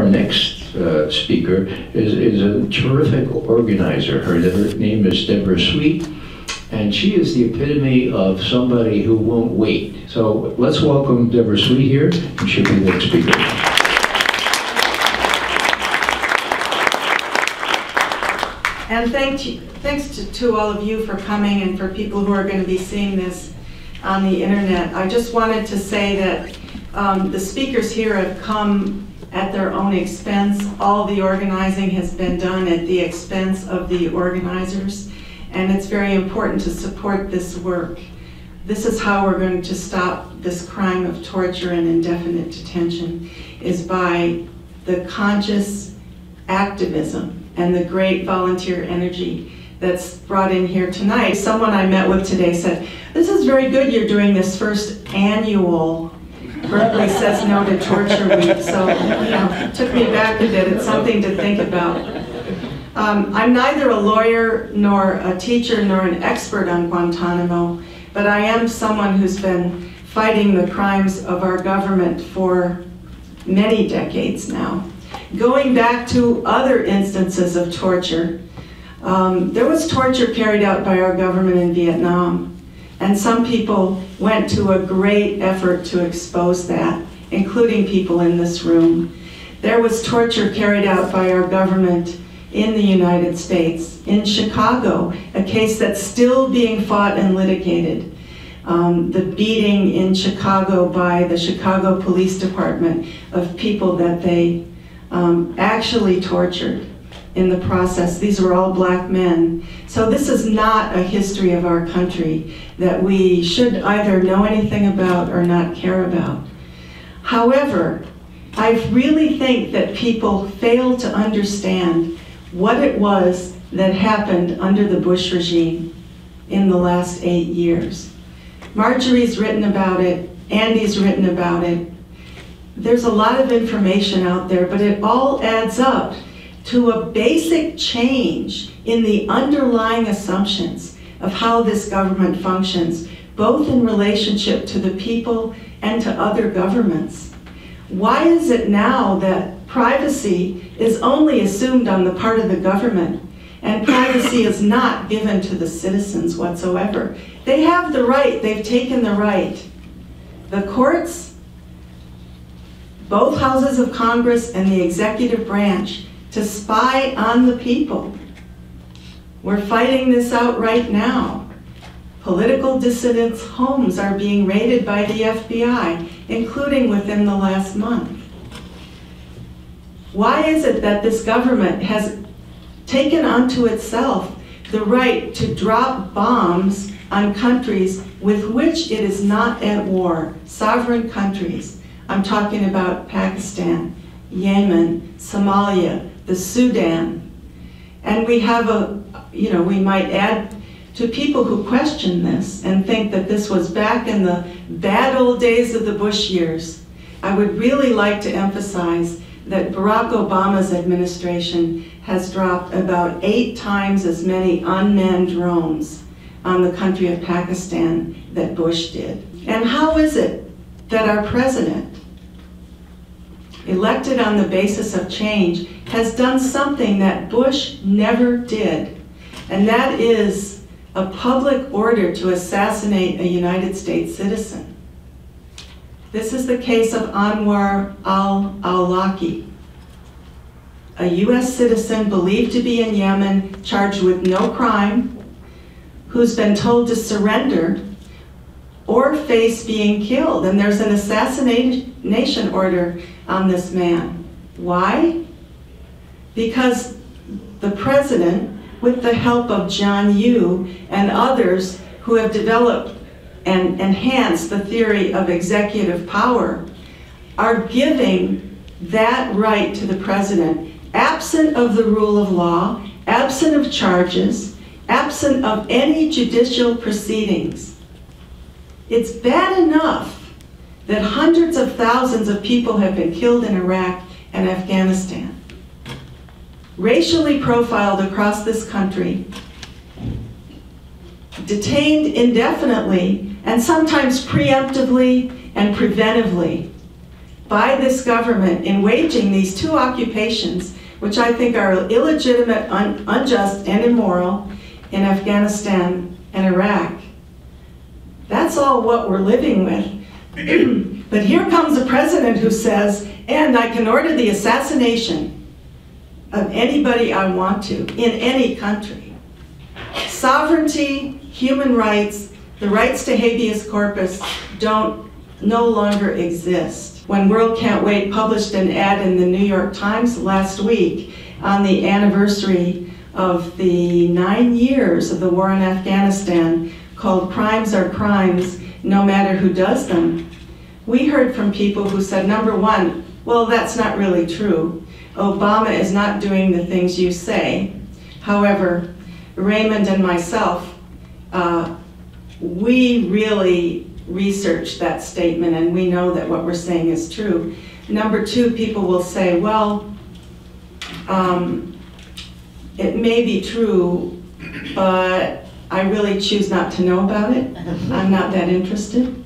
our next speaker is a terrific organizer. Her name is Deborah Sweet, and she is the epitome of somebody who won't wait. So let's welcome Deborah Sweet here, and she'll be the next speaker. And thanks to all of you for coming, and for people who are going to be seeing this on the internet. I just wanted to say that the speakers here have come at their own expense. All the organizing has been done at the expense of the organizers, and it's very important to support this work. This is how we're going to stop this crime of torture and indefinite detention, is by the conscious activism and the great volunteer energy that's brought in here tonight. Someone I met with today said, "This is very good you're doing this first annual Berkeley Says No to Torture Week." So, it took me back a bit. It's something to think about. I'm neither a lawyer, nor a teacher, nor an expert on Guantanamo, but I am someone who's been fighting the crimes of our government for many decades now. Going back to other instances of torture, there was torture carried out by our government in Vietnam. And some people went to a great effort to expose that, including people in this room. There was torture carried out by our government in the United States, in Chicago, a case that's still being fought and litigated. The beating in Chicago by the Chicago Police Department of people that they actually tortured in the process. These were all black men. So this is not a history of our country that we should either know anything about or not care about. However, I really think that people fail to understand what it was that happened under the Bush regime in the last 8 years. Marjorie's written about it, Andy's written about it. There's a lot of information out there, but it all adds up to a basic change in the underlying assumptions of how this government functions, both in relationship to the people and to other governments. Why is it now that privacy is only assumed on the part of the government, and privacy is not given to the citizens whatsoever? They have the right, they've taken the right. The courts, both houses of Congress and the executive branch, to spy on the people. We're fighting this out right now. Political dissidents' homes are being raided by the FBI, including within the last month. Why is it that this government has taken onto itself the right to drop bombs on countries with which it is not at war, sovereign countries? I'm talking about Pakistan, Yemen, Somalia, the Sudan. And we have we might add to people who question this and think that this was back in the bad old days of the Bush years. I would really like to emphasize that Barack Obama's administration has dropped about 8 times as many unmanned drones on the country of Pakistan that Bush did. And how is it that our president, elected on the basis of change, has done something that Bush never did, and that is a public order to assassinate a United States citizen? This is the case of Anwar al-Awlaki, a US citizen believed to be in Yemen, charged with no crime, who's been told to surrender or face being killed. And there's an assassination order on this man. Why? Because the president, with the help of John Yoo and others who have developed and enhanced the theory of executive power, are giving that right to the president, absent of the rule of law, absent of charges, absent of any judicial proceedings. It's bad enough that hundreds of thousands of people have been killed in Iraq and Afghanistan, racially profiled across this country, detained indefinitely, and sometimes preemptively and preventively. by this government in waging these two occupations, which I think are illegitimate, unjust, and immoral, in Afghanistan and Iraq. That's all what we're living with. But here comes a president who says, and I can order the assassination of anybody I want to, in any country. Sovereignty, human rights, the rights to habeas corpus no longer exist. When World Can't Wait published an ad in the New York Times last week on the anniversary of the 9 years of the war in Afghanistan, called Crimes Are Crimes, No Matter Who Does Them, we heard from people who said, number one, well, that's not really true. Obama is not doing the things you say. However, Raymond and myself, we really researched that statement, and we know that what we're saying is true. Number two, people will say, well, it may be true, but I really choose not to know about it. I'm not that interested.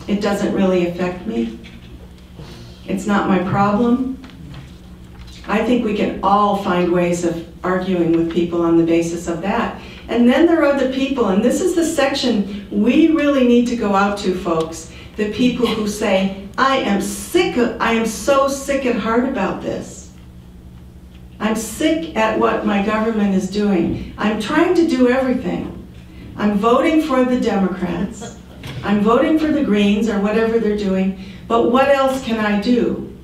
It doesn't really affect me. It's not my problem. I think we can all find ways of arguing with people on the basis of that. And then there are the people, and this is the section we really need to go out to, folks, the people who say, I am so sick at heart about this. I'm sick at what my government is doing. I'm trying to do everything. I'm voting for the Democrats. I'm voting for the Greens or whatever they're doing, but what else can I do?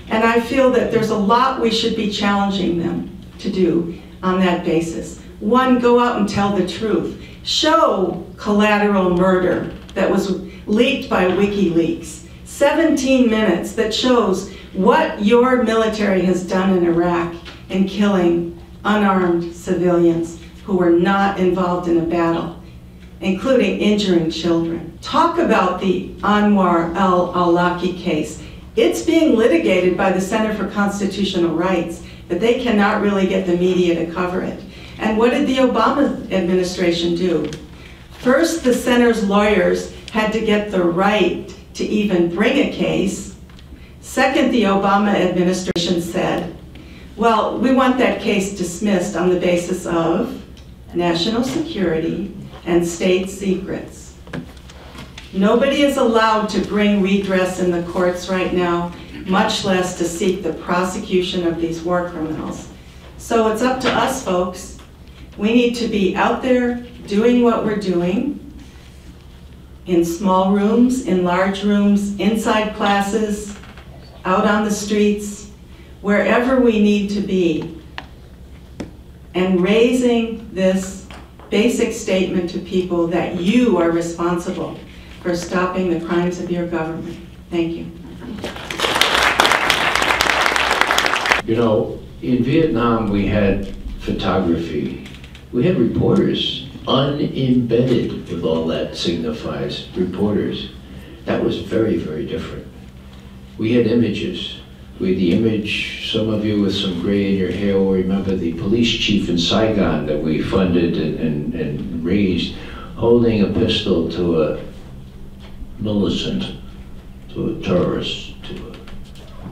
And I feel that there's a lot we should be challenging them to do on that basis. One, go out and tell the truth. Show collateral murder that was leaked by WikiLeaks. 17 minutes that shows what your military has done in Iraq in killing unarmed civilians who were not involved in a battle, including injuring children. Talk about the Anwar al-Awlaki case. It's being litigated by the Center for Constitutional Rights, but they cannot really get the media to cover it. And what did the Obama administration do? First, the center's lawyers had to get the right to even bring a case. Second, the Obama administration said, well, we want that case dismissed on the basis of national security and state secrets. Nobody is allowed to bring redress in the courts right now, much less to seek the prosecution of these war criminals. So it's up to us, folks. We need to be out there doing what we're doing, in small rooms, in large rooms, inside classes, out on the streets, wherever we need to be, and raising this basic statement to people that you are responsible for stopping the crimes of your government. Thank you. You know, in Vietnam we had photography. We had reporters, unembedded with all that signifies, reporters. That was very, very different. We had images. We had the image, some of you with some gray in your hair will remember the police chief in Saigon that we funded and raised, holding a pistol to a militant, to a terrorist, to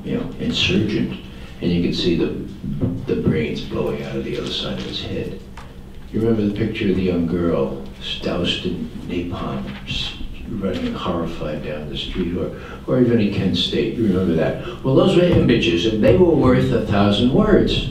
a insurgent, and you could see the brains blowing out of the other side of his head. You remember the picture of the young girl doused in napalm, running horrified down the street, or even in Kent State, you remember that? Well, those were images, and they were worth 1,000 words.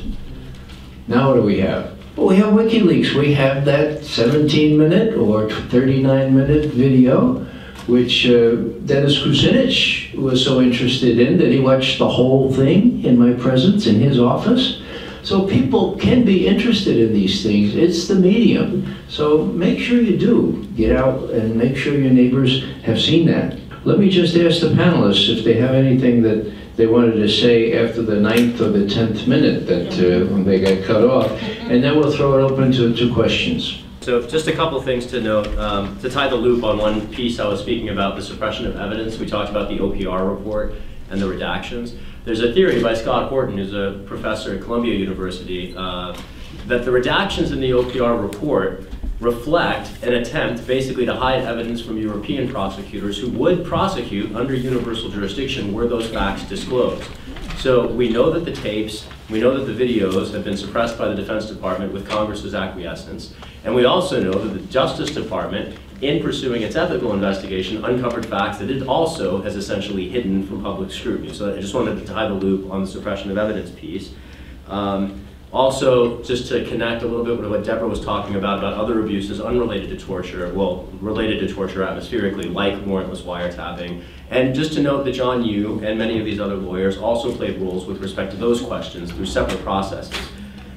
Now what do we have? Well, we have WikiLeaks. We have that 17-minute or 39-minute video, which Dennis Kucinich was so interested in that he watched the whole thing in my presence in his office. So people can be interested in these things. It's the medium. So make sure you do. Get out and make sure your neighbors have seen that. Let me just ask the panelists if they have anything that they wanted to say after the 9th or the 10th minute that when they got cut off. And then we'll throw it open to questions. So just a couple things to note, to tie the loop on one piece I was speaking about, the suppression of evidence. We talked about the OPR report and the redactions. There's a theory by Scott Horton, who's a professor at Columbia University, that the redactions in the OPR report reflect an attempt basically to hide evidence from European prosecutors who would prosecute under universal jurisdiction were those facts disclosed. So we know that the tapes, we know that the videos have been suppressed by the Defense Department with Congress's acquiescence, and we also know that the Justice Department, in pursuing its ethical investigation, uncovered facts that it also has essentially hidden from public scrutiny. So I just wanted to tie the loop on the suppression of evidence piece. Also, just to connect a little bit with what Deborah was talking about other abuses unrelated to torture, well, related to torture atmospherically, like warrantless wiretapping. And just to note that John Yoo and many of these other lawyers also played roles with respect to those questions through separate processes.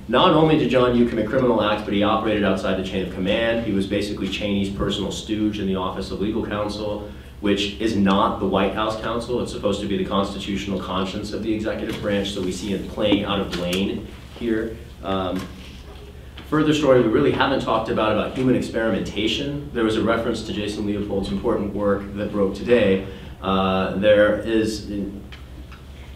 Not only did John Yoo commit criminal acts, but he operated outside the chain of command. He was basically Cheney's personal stooge in the Office of Legal Counsel, which is not the White House counsel. It's supposed to be the constitutional conscience of the executive branch, so we see it playing out of lane here. Further story we really haven't talked about human experimentation. There was a reference to Jason Leopold's important work that broke today.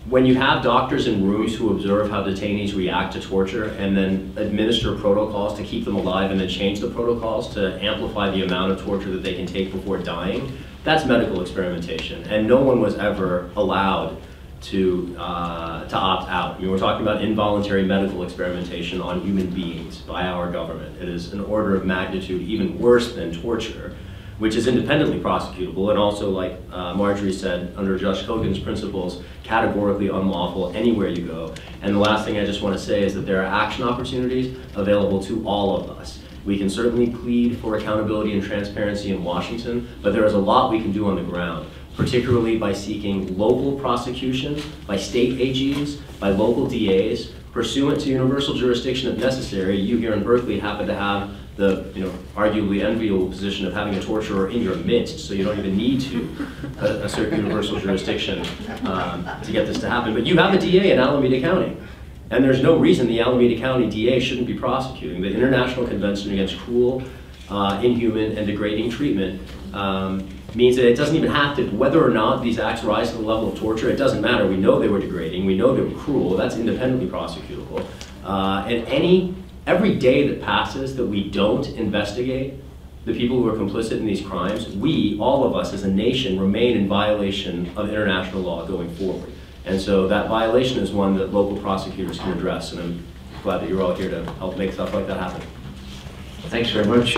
When you have doctors in rooms who observe how detainees react to torture and then administer protocols to keep them alive and then change the protocols to amplify the amount of torture that they can take before dying, that's medical experimentation. And no one was ever allowed to opt out. I mean, we're talking about involuntary medical experimentation on human beings by our government. It is an order of magnitude even worse than torture, which is independently prosecutable, and also, like Marjorie said, under Judge Hogan's principles, categorically unlawful anywhere you go. And the last thing I just want to say is that there are action opportunities available to all of us. We can certainly plead for accountability and transparency in Washington, but there is a lot we can do on the ground, particularly by seeking local prosecution, by state AGs, by local DAs, pursuant to universal jurisdiction if necessary. You here in Berkeley happen to have the arguably enviable position of having a torturer in your midst, so you don't even need to assert universal jurisdiction to get this to happen. But you have a DA in Alameda County, and there's no reason the Alameda County DA shouldn't be prosecuting. The International Convention Against Cruel, Inhuman, and Degrading Treatment means that it doesn't even have to, whether or not these acts rise to the level of torture, it doesn't matter. We know they were degrading, we know they were cruel, that's independently prosecutable. And every day that passes that we don't investigate the people who are complicit in these crimes, we, all of us as a nation, remain in violation of international law going forward. And so that violation is one that local prosecutors can address, and I'm glad that you're all here to help make stuff like that happen. Thanks very much.